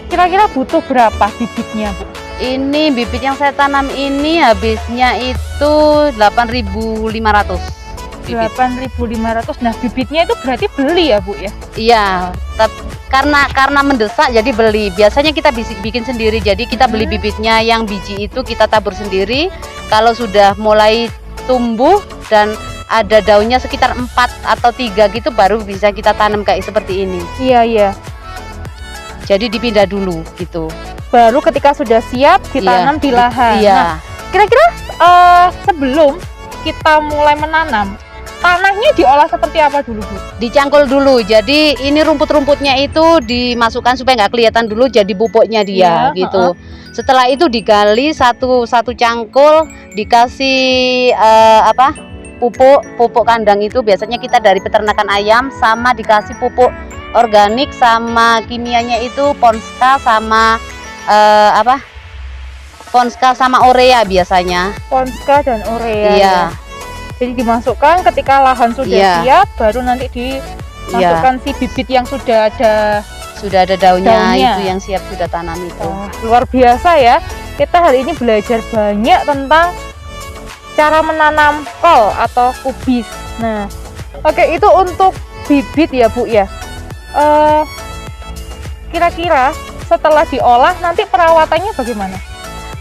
kira-kira butuh berapa bibitnya, Bu? Ini bibit yang saya tanam ini habisnya itu 8.500. Bibit. 8.500. Nah, bibitnya itu berarti beli ya, Bu ya? Iya, karena mendesak jadi beli. Biasanya kita bikin sendiri. Jadi kita beli bibitnya yang biji itu kita tabur sendiri. Kalau sudah mulai tumbuh dan ada daunnya sekitar 4 atau 3 gitu baru bisa kita tanam kayak seperti ini. Iya, iya. Jadi dipindah dulu gitu. Baru ketika sudah siap ditanam Iya, di lahan. Iya. Nah, kira-kira sebelum kita mulai menanam, tanahnya diolah seperti apa dulu, Bu? Dicangkul dulu. Jadi ini rumput-rumputnya itu dimasukkan supaya nggak kelihatan dulu jadi pupuknya dia Iya, gitu. Setelah itu digali satu cangkul, dikasih pupuk kandang itu biasanya kita dari peternakan ayam, sama dikasih pupuk organik sama kimianya itu Ponska sama Ponska sama urea biasanya. Ponska dan urea. Iya. Ya. Jadi dimasukkan ketika lahan sudah Iya. siap, baru nanti dimasukkan si bibit yang sudah ada sudah ada daunnya, Daunnya. itu yang siap sudah tanam itu. Wah, luar biasa ya. Kita hari ini belajar banyak tentang cara menanam kol atau kubis. Nah, oke, itu untuk bibit ya Bu ya. Kira-kira setelah diolah nanti perawatannya bagaimana?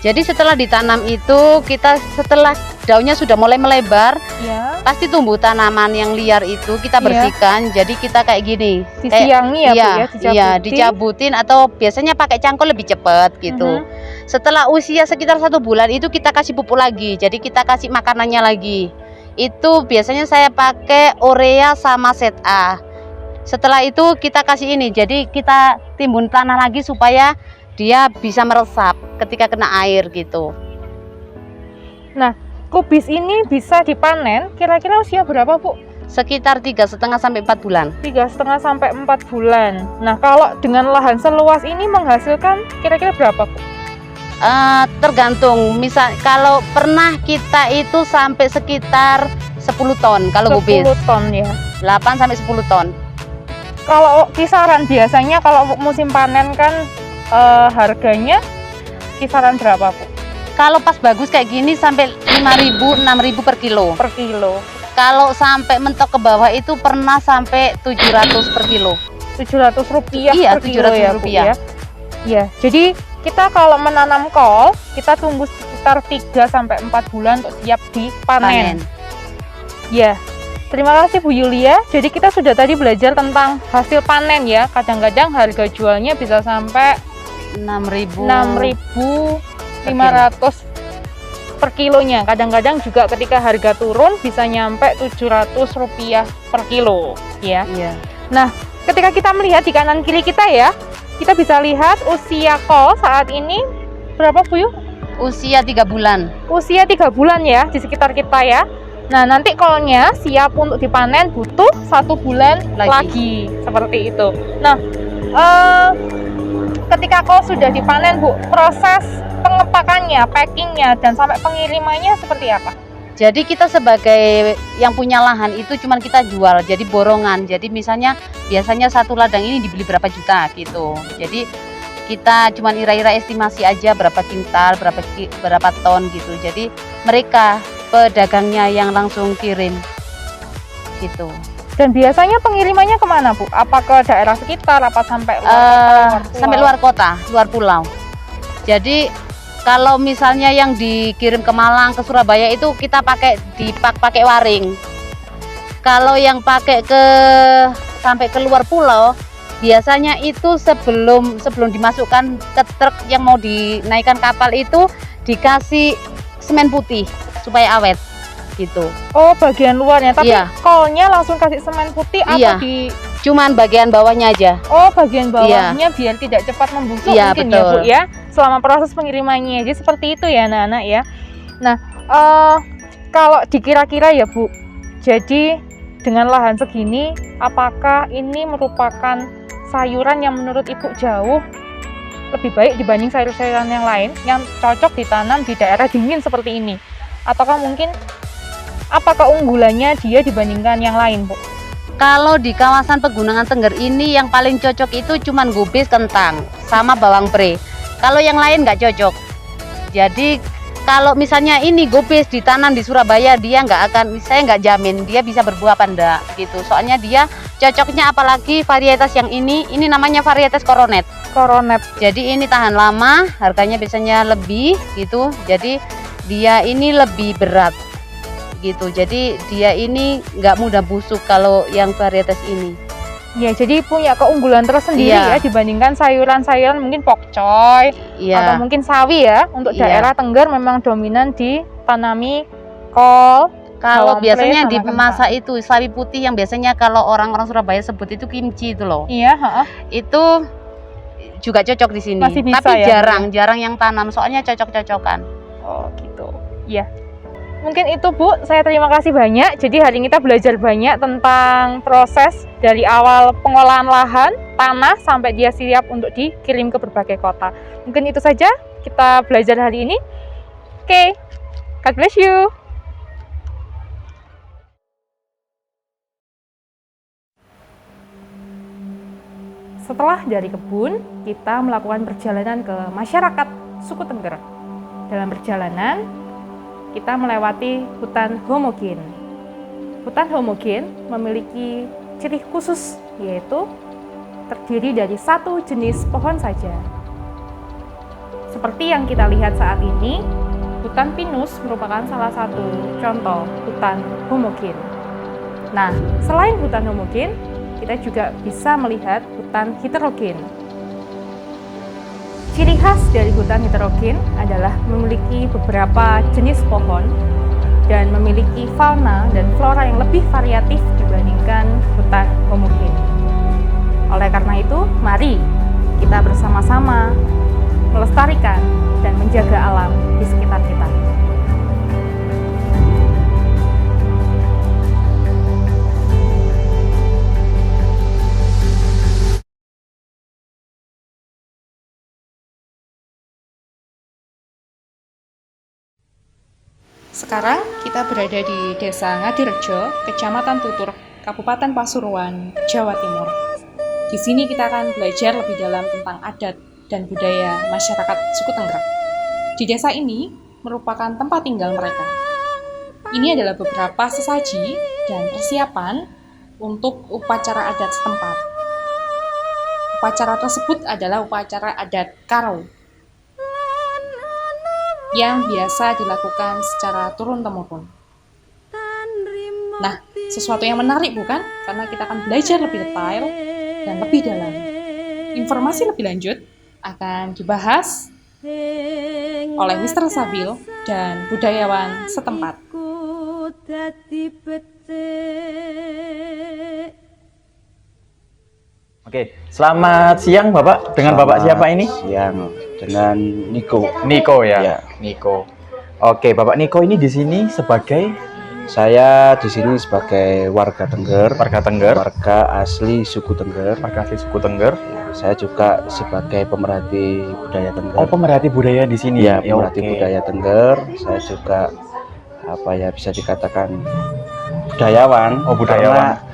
Jadi setelah ditanam itu kita setelah daunnya sudah mulai melebar, Ya, pasti tumbuh tanaman yang liar itu kita Iya. bersihkan. Jadi kita kayak gini, disiangi ya Bu ya, iya, dicabutin atau biasanya pakai cangkul lebih cepat gitu. Setelah usia sekitar 1 bulan itu kita kasih pupuk lagi. Jadi kita kasih makanannya lagi. Itu biasanya saya pakai urea sama set A. Setelah itu kita kasih ini. Jadi kita timbun tanah lagi supaya dia bisa meresap ketika kena air gitu. Kubis ini bisa dipanen kira-kira usia berapa Bu? Sekitar 3,5 sampai 4 bulan. 3,5 sampai 4 bulan. Nah, kalau dengan lahan seluas ini menghasilkan kira-kira berapa Bu? Tergantung, misal kalau pernah kita itu sampai sekitar 10 ton kalau kubis, 10 ton ya. 8 sampai 10 ton. Kalau kisaran biasanya kalau musim panen kan harganya kisaran berapa Bu? Kalau pas bagus kayak gini sampai 5.000, 6.000 per kilo. Per kilo? Kalau sampai mentok ke bawah itu pernah sampai 700 per kilo. 700 rupiah Iya, per kilo 700 ya Bu rupiah. ya. Ya, jadi kita kalau menanam kol, kita tunggu sekitar 3 sampai 4 bulan untuk siap dipanen. Panen. Ya. Terima kasih Bu Yulia. Jadi kita sudah tadi belajar tentang hasil panen ya. Kadang-kadang harga jualnya bisa sampai 6.500 per kilonya. Kadang-kadang juga ketika harga turun bisa nyampe 700 rupiah per kilo ya. Iya. Nah, ketika kita melihat di kanan kiri kita ya, kita bisa lihat usia kol saat ini berapa Bu Yu? Usia 3 bulan. Usia 3 bulan ya di sekitar kita ya. Nah, nanti kolnya siap untuk dipanen butuh 1 bulan lagi seperti itu. Nah, ketika kol sudah dipanen Bu, proses pengepakannya, packingnya, dan sampai pengirimannya seperti apa? Jadi kita sebagai yang punya lahan itu cuman kita jual, jadi borongan. Jadi misalnya biasanya satu ladang ini dibeli berapa juta gitu. Jadi kita cuman ira-ira estimasi aja berapa kintal, berapa ton gitu. Jadi mereka pedagangnya yang langsung kirim gitu. Dan biasanya pengirimannya kemana Bu? Apa ke daerah sekitar, apa sampai Sampai luar kota, luar pulau. Jadi kalau misalnya yang dikirim ke Malang, ke Surabaya itu kita pakai pakai waring. Kalau yang pakai sampai ke luar pulau, biasanya itu sebelum dimasukkan ke truk yang mau dinaikkan kapal itu dikasih semen putih supaya awet gitu. Oh, bagian luarnya, tapi Iya. kolnya langsung kasih semen putih Iya. atau di Cuman bagian bawahnya aja. Oh, bagian bawahnya biar tidak cepat membusuk Iya, mungkin betul. ya Bu ya, selama proses pengirimannya. Jadi seperti itu ya anak-anak ya. Nah, kalau dikira-kira ya Bu, jadi dengan lahan segini, apakah ini merupakan sayuran yang menurut Ibu jauh lebih baik dibanding sayur-sayuran yang lain yang cocok ditanam di daerah dingin seperti ini? Ataukah mungkin apa keunggulannya dia dibandingkan yang lain Bu? Kalau di kawasan Pegunungan Tengger ini yang paling cocok itu cuman gubis, kentang, sama bawang pre. Kalau yang lain nggak cocok. Jadi kalau misalnya ini gubis ditanam di Surabaya, dia saya nggak jamin dia bisa berbuah apa enggak gitu. Soalnya dia cocoknya apalagi varietas yang ini namanya varietas koronet. Koronet. Jadi ini tahan lama, harganya biasanya lebih gitu. Jadi dia ini lebih berat gitu. Jadi dia ini nggak mudah busuk kalau yang varietas ini. Ya, jadi punya keunggulan tersendiri Iya. ya dibandingkan sayuran-sayuran mungkin pokcoy atau Iya. mungkin sawi ya. Untuk Iya. daerah Tengger memang dominan ditanami kol. Kalau bawang biasanya pre di sama pemasak itu sawi putih yang biasanya kalau orang-orang Surabaya sebut itu kimchi itu loh. Iya, heeh. Itu juga cocok di sini. Masih bisa Tapi ya, jarang yang tanam soalnya cocok-cocokan. Oh, gitu. Iya. Mungkin itu Bu, saya terima kasih banyak. Jadi hari ini kita belajar banyak tentang proses dari awal pengolahan lahan, tanah sampai dia siap untuk dikirim ke berbagai kota. Mungkin itu saja kita belajar hari ini. Oke, God bless you. setelah dari kebun, kita melakukan perjalanan ke masyarakat suku Tengger. Dalam perjalanan, kita melewati hutan homogen. Hutan homogen memiliki ciri khusus, yaitu terdiri dari satu jenis pohon saja. Seperti yang kita lihat saat ini, hutan pinus merupakan salah satu contoh hutan homogen. Nah, selain hutan homogen, kita juga bisa melihat hutan heterogen. Ciri khas dari hutan heterogen adalah memiliki beberapa jenis pohon dan memiliki fauna dan flora yang lebih variatif dibandingkan hutan homogen. Oleh karena itu, mari kita bersama-sama melestarikan dan menjaga alam di sekitar kita. Sekarang kita berada di Desa Ngadirejo, Kecamatan Tutur, Kabupaten Pasuruan, Jawa Timur. Di sini kita akan belajar lebih dalam tentang adat dan budaya masyarakat suku Tengger. Di desa ini merupakan tempat tinggal mereka. Ini adalah beberapa sesaji dan persiapan untuk upacara adat setempat. Upacara tersebut adalah upacara adat Karo yang biasa dilakukan secara turun-temurun. Nah, sesuatu yang menarik bukan? Karena kita akan belajar lebih detail dan lebih dalam. Informasi lebih lanjut akan dibahas oleh Mr. Sabil dan budayawan setempat. Oke, selamat siang Bapak. Dengan Bapak siapa ini? Siang dengan Niko. Niko ya. Ya. Niko. Oke, Bapak Niko ini di sini sebagai Saya di sini sebagai warga Tengger, warga asli suku Tengger. Saya juga sebagai pemerhati budaya Tengger. Oh, pemerhati budaya di sini. Ya, pemerhati oke. budaya Tengger. Saya juga bisa dikatakan budayawan. Oh, budayawan. Karena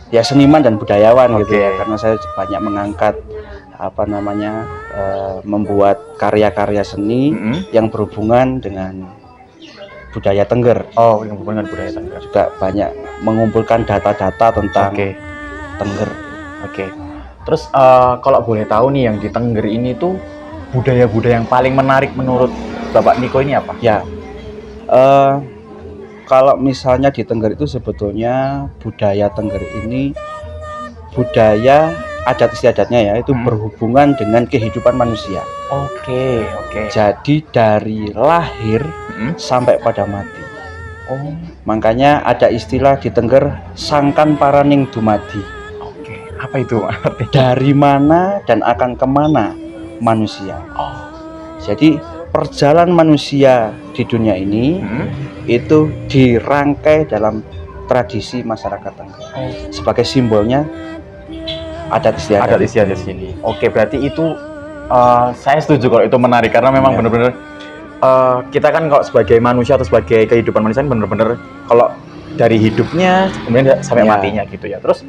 ya seniman dan budayawan gitu Oke. ya. Karena saya banyak mengangkat membuat karya-karya seni yang berhubungan dengan budaya Tengger. Oh, yang berhubungan dengan budaya Tengger. Juga banyak mengumpulkan data-data tentang Oke. Tengger. Oke. Terus kalau boleh tahu nih yang di Tengger ini tuh budaya-budaya yang paling menarik menurut Bapak Niko ini apa? Ya, kalau misalnya di Tengger itu sebetulnya budaya Tengger ini budaya adat istiadatnya ya itu berhubungan dengan kehidupan manusia. Oke. Jadi dari lahir sampai pada mati. Oh, Makanya ada istilah di Tengger sangkan paraning dumadi. oke. Apa itu artinya? Dari mana dan akan kemana manusia. Oh. Jadi perjalanan manusia di dunia ini itu dirangkai dalam tradisi masyarakat Tengger. Oh. Sebagai simbolnya adat istiadat. Adat istiadat sini. Oke, berarti itu saya setuju kalau itu menarik karena memang Ya. benar-benar kita kan kalau sebagai manusia atau sebagai kehidupan manusia kan benar-benar kalau dari hidupnya kemudian sampai Ya. matinya gitu ya. Terus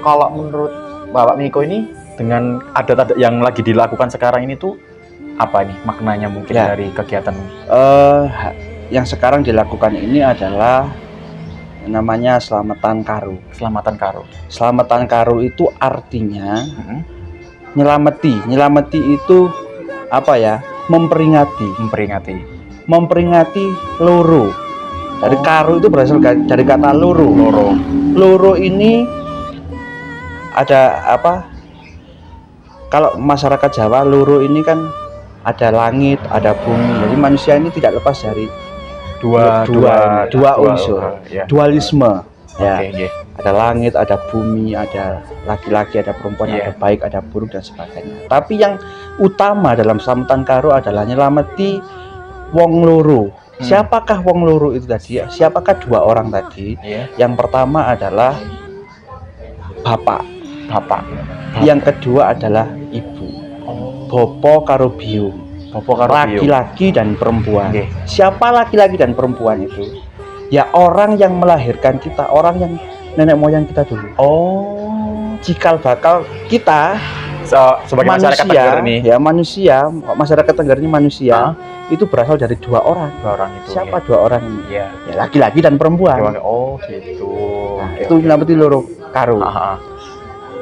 kalau menurut Bapak Niko ini dengan adat-adat yang lagi dilakukan sekarang ini tuh apa nih maknanya mungkin Ya. dari kegiatan Yang sekarang dilakukan ini adalah namanya selamatan Karo. Selamatan Karo? Selamatan Karo itu artinya nyelameti. Nyelameti itu memperingati loro. Dari Karo itu berasal dari kata loro. Loro ini ada kalau masyarakat Jawa loro ini kan ada langit, ada bumi. Jadi manusia ini tidak lepas dari dua unsur, ya. dualisme. Ya, Oke. ada langit, ada bumi, ada laki-laki, ada perempuan, Iya. ada baik, ada buruk dan sebagainya. Tapi yang utama dalam selamatan Karo adalah nyelameti wong loro. Siapakah wong loro itu tadi? Siapakah dua orang tadi? Iya. Yang pertama adalah bapak. Yang kedua adalah ibu. Bopo karo biung. Laki-laki dan perempuan. Oke. Siapa laki-laki dan perempuan itu? Ya orang yang melahirkan kita, orang yang nenek moyang kita dulu. Oh, cikal bakal kita Sebagai masyarakat Tengger ini. ya masyarakat Tengger ini manusia itu berasal dari 2 orang. 2 orang itu. Siapa 2 orang ini? Iya. Ya, laki-laki dan perempuan. Oh gitu. Nah, itu namanya loro karo. Ah, ah.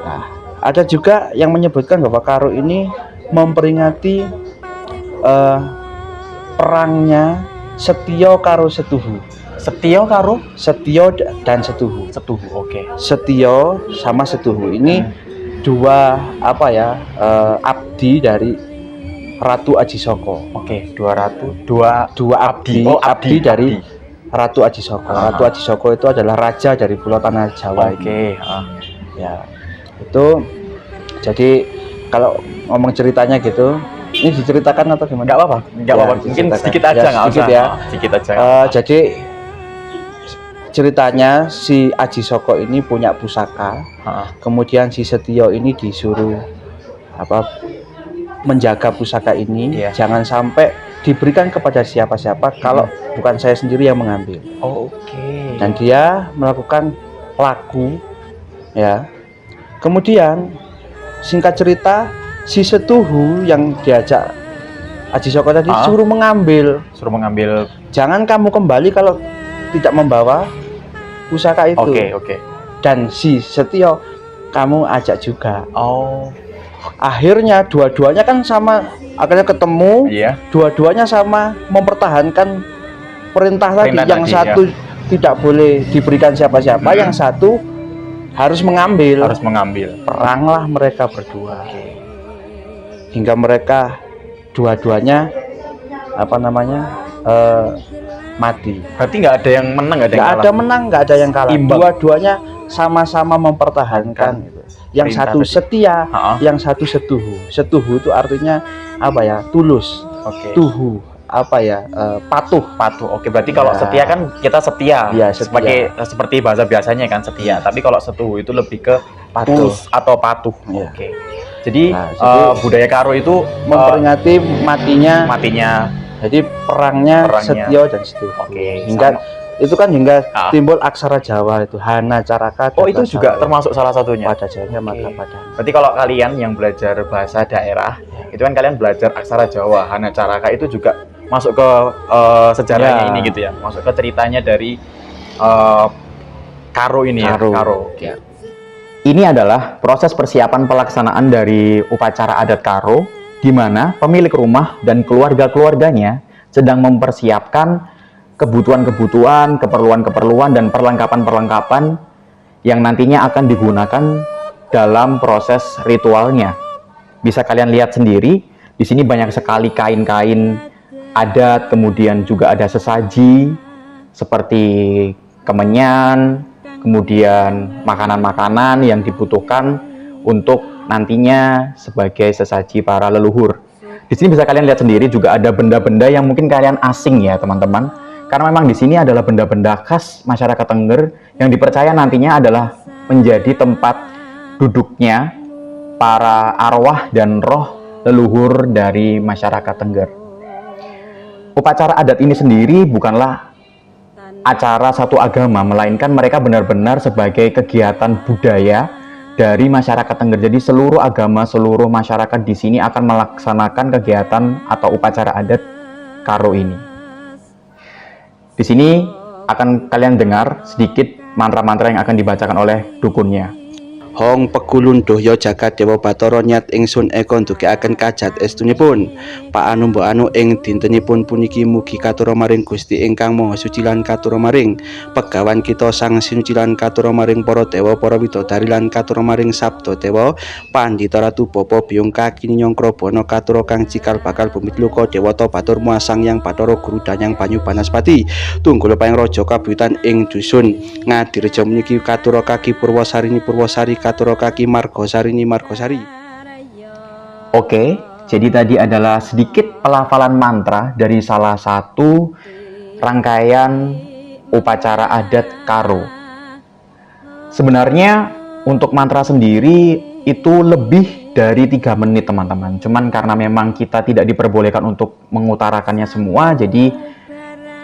Nah, ada juga yang menyebutkan bahwa karo ini memperingati perangnya Setio karo Setuhu. Setio karo Setio dan Setuhu. Setuhu. Oke. Setio sama Setuhu ini dua abdi dari Ratu Ajisoko. Oke, 2 Abdi, Oh, abdi dari Ratu Ajisoko. Ratu Ajisoko itu adalah raja dari Pulau Tanah Jawa. Oke. Ya, itu jadi kalau ngomong ceritanya gitu, ini diceritakan atau gimana? Enggak apa-apa. Enggak Ya, apa-apa. Mungkin diceritakan. sedikit aja Ya, enggak sedikit usah. ya. Sedikit aja. Jadi ceritanya si Ajisoko ini punya pusaka, kemudian si Setio ini disuruh menjaga pusaka ini, jangan sampai diberikan kepada siapa-siapa kalau bukan saya sendiri yang mengambil. Oh, oke. Dan dia melakukan laku, ya. Kemudian singkat cerita si Setuhu yang diajak Ajisoko tadi suruh mengambil. Jangan kamu kembali kalau tidak membawa pusaka itu. Oke. Dan si Setio kamu ajak juga. Oh. Akhirnya dua-duanya kan sama, akhirnya ketemu. Iya. Dua-duanya sama mempertahankan perintah tadi. Yang satu tidak boleh diberikan siapa-siapa, yang satu harus mengambil. Peranglah mereka berdua. Hingga mereka dua-duanya mati. Berarti nggak ada yang menang, nggak ada yang kalah. Nggak ada menang, nggak ada yang kalah. Imbang. Dua-duanya sama-sama mempertahankan. Yang Perintah satu tadi. setia, yang satu setuhu. Setuhu itu artinya tulus. Oke. Tuhu patuh. Oke, berarti kalau setia kan kita setia. Iya, setia. Seperti bahasa biasanya kan setia. Tapi kalau setuhu itu lebih ke Patuh. tulus atau patuh. Iya. Oke. Jadi, Jadi budaya Karo itu memperingati matinya. Jadi perangnya Setio dan Setuhu. Oke. Hingga itu kan hingga timbul aksara Jawa itu Hana Caraka. Oh, itu juga termasuk salah satunya. Pada Jaya maka pada. Berarti kalau kalian yang belajar bahasa daerah, itu kan kalian belajar aksara Jawa, Hana Caraka itu juga masuk ke sejarahnya ini gitu ya. Masuk ke ceritanya dari Karo ini ya. Karo. Ya. Ini adalah proses persiapan pelaksanaan dari upacara adat Karo, di mana pemilik rumah dan keluarga-keluarganya sedang mempersiapkan kebutuhan-kebutuhan, keperluan-keperluan, dan perlengkapan-perlengkapan yang nantinya akan digunakan dalam proses ritualnya. Bisa kalian lihat sendiri, di sini banyak sekali kain-kain adat, kemudian juga ada sesaji seperti kemenyan, kemudian makanan-makanan yang dibutuhkan untuk nantinya sebagai sesaji para leluhur. Di sini bisa kalian lihat sendiri juga ada benda-benda yang mungkin kalian asing ya teman-teman, karena memang di sini adalah benda-benda khas masyarakat Tengger yang dipercaya nantinya adalah menjadi tempat duduknya para arwah dan roh leluhur dari masyarakat Tengger. Upacara adat ini sendiri bukanlah acara satu agama, melainkan mereka benar-benar sebagai kegiatan budaya dari masyarakat Tengger. Jadi seluruh agama, seluruh masyarakat di sini akan melaksanakan kegiatan atau upacara adat Karo ini. Di sini akan kalian dengar sedikit mantra-mantra yang akan dibacakan oleh dukunnya. Hong pekulun dohyo jagat dewa batara nyat ingsun eka ndukekaken kajat estunipun Pak anu mbok anu ing dintenipun puniki mugi katura maring Gusti ingkang Maha Suci lan katura maring pegawan kita sang sinuci lan katura maring para dewa para widodari lan katura maring sabda dewa pandhita ratu bapa biyung kakini nyongkra bana katura kang cikal bakal bumi luka dewata batur muasang yang Bathara Guru Danyang Banyu Banaspati tunggul paing raja kabutan ing dusun Ngadireja meniki katura kaki Purwosari katura kaki Margosarini Margosari. Oke, jadi tadi adalah sedikit pelafalan mantra dari salah satu rangkaian upacara adat Karo. Sebenarnya untuk mantra sendiri itu lebih dari 3 menit teman-teman. Cuman karena memang kita tidak diperbolehkan untuk mengutarakannya semua, jadi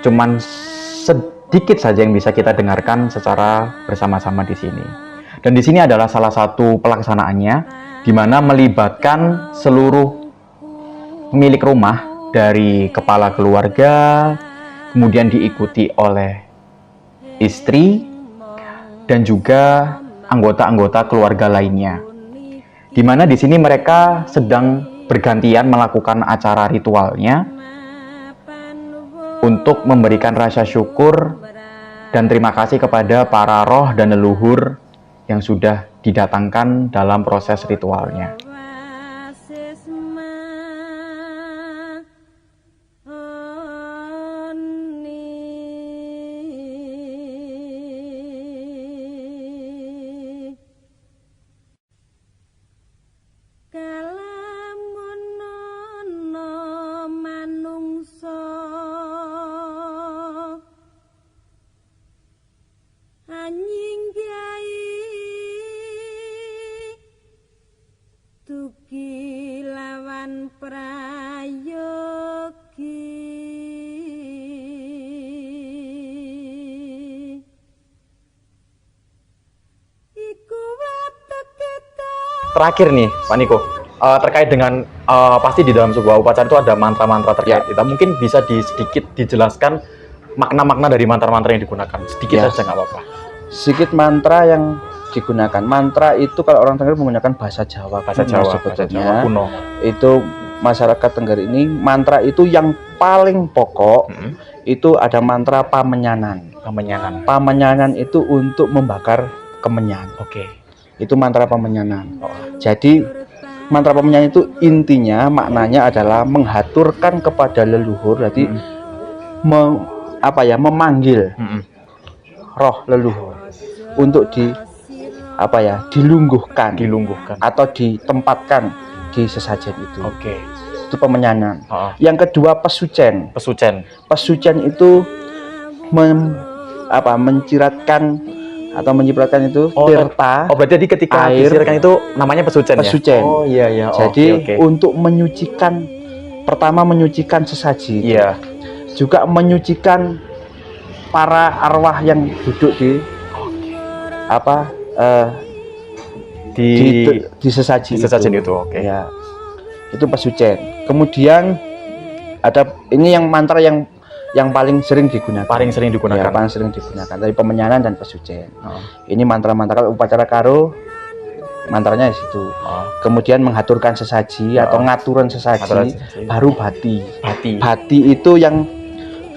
cuman sedikit saja yang bisa kita dengarkan secara bersama-sama di sini. Dan di sini adalah salah satu pelaksanaannya, di mana melibatkan seluruh pemilik rumah dari kepala keluarga, kemudian diikuti oleh istri, dan juga anggota-anggota keluarga lainnya. Di mana di sini mereka sedang bergantian melakukan acara ritualnya untuk memberikan rasa syukur dan terima kasih kepada para roh dan leluhur yang sudah didatangkan dalam proses ritualnya. Terakhir nih, Pak Niko, terkait dengan pasti di dalam sebuah upacara itu ada mantra-mantra terkait kita. Mungkin bisa sedikit dijelaskan makna-makna dari mantra-mantra yang digunakan. Sedikit saja nggak apa-apa. Sedikit mantra yang digunakan. Mantra itu kalau orang Tengger menggunakan bahasa Jawa. Bahasa Jawa kuno. Itu masyarakat Tengger ini mantra itu yang paling pokok. Itu ada mantra pamenyanan. Pamenyanan itu untuk membakar kemenyan. Oke. Itu mantra pamenyanan. Jadi mantra pamenyanan itu intinya maknanya adalah menghaturkan kepada leluhur. Jadi memanggil roh leluhur untuk dilungguhkan atau ditempatkan di sesajen itu. Oke. Itu pamenyanan. Yang kedua pesucen. Pesucen itu menciratkan atau menyipratkan itu tirta. Berarti ketika disirkan itu namanya pesucen. Pesucen. Oh iya. Jadi untuk menyucikan, pertama menyucikan sesaji. Iya. Juga menyucikan para arwah yang duduk di di sesaji itu. Oke. Ya. Itu pesucen. Kemudian ada ini yang mantra yang paling sering digunakan. Paling sering digunakan. Dari pemenyanan dan pesucen. Ini mantra-mantra kalau upacara karo mantranya di situ. Kemudian menghaturkan sesaji atau ngaturan sesaji, baru bati. Bati itu yang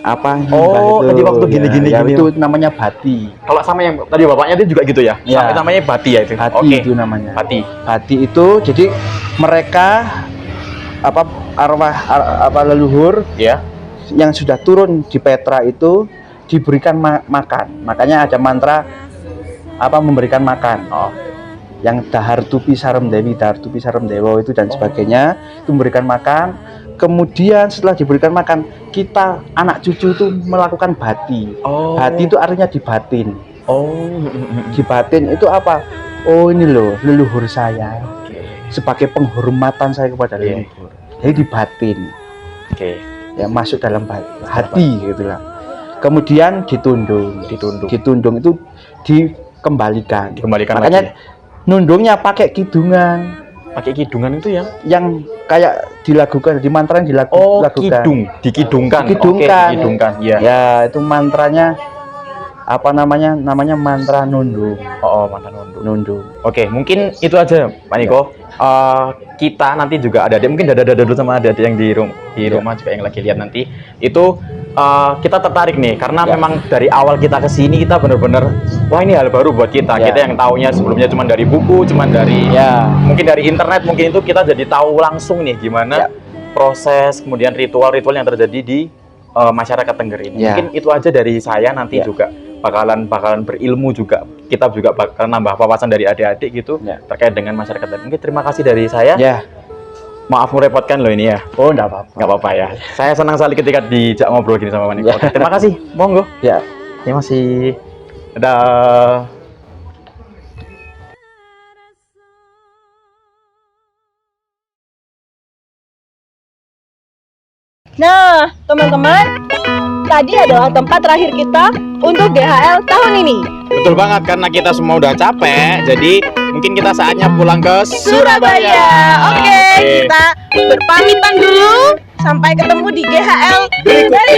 tadi waktu gini. Itu namanya bati. Kalau sama yang tadi bapaknya itu juga gitu ya? Ya. Namanya bati ya itu. Bati itu namanya. Bati itu jadi mereka arwah leluhur ya yang sudah turun di Petra itu diberikan makan. Makanya ada mantra memberikan makan. Yang dahar tupi sarem dewo itu dan sebagainya, itu memberikan makan. Kemudian setelah diberikan makan, kita anak cucu itu melakukan bati. Bati itu artinya dibatin. Dibatin itu apa? Oh ini loh leluhur saya. Sebagai penghormatan saya kepada leluhur. Jadi dibatin. Ya masuk dalam hati gitulah. Kemudian ditundung itu dikembalikan. Makanya nundungnya pakai kidungan. Itu yang kayak dilakukan di mantra yang dilakukan. Dikidungkan. Ya itu mantranya namanya mantra nundung. Mantra nundung. Oke, mungkin itu aja Pak Niko. Kita nanti juga ada mungkin dulu sama ada yang di rumah juga yang lagi lihat nanti itu kita tertarik nih karena memang dari awal kita kesini kita bener-bener wah ini hal baru buat kita. Kita yang taunya sebelumnya cuma dari buku, cuma dari mungkin dari internet, mungkin itu kita jadi tahu langsung nih gimana proses kemudian ritual-ritual yang terjadi di masyarakat Tengger ini. Mungkin itu aja dari saya nanti juga bakalan berilmu juga. Kita juga bakal nambah wawasan dari adik-adik gitu terkait dengan masyarakat. Mungkin terima kasih dari saya. Maaf merepotkan loh ini ya. Enggak apa-apa. Enggak apa-apa ya. Saya senang sekali ketika dijak ngobrol gini sama Pak Niko. Terima kasih. Monggo. Terima kasih. Dadah. Nah, teman-teman, tadi adalah tempat terakhir kita untuk GHL tahun ini. Betul banget, karena kita semua udah capek, jadi mungkin kita saatnya pulang ke Surabaya. Oke, kita berpamitan dulu. Sampai ketemu di GHL berikutnya.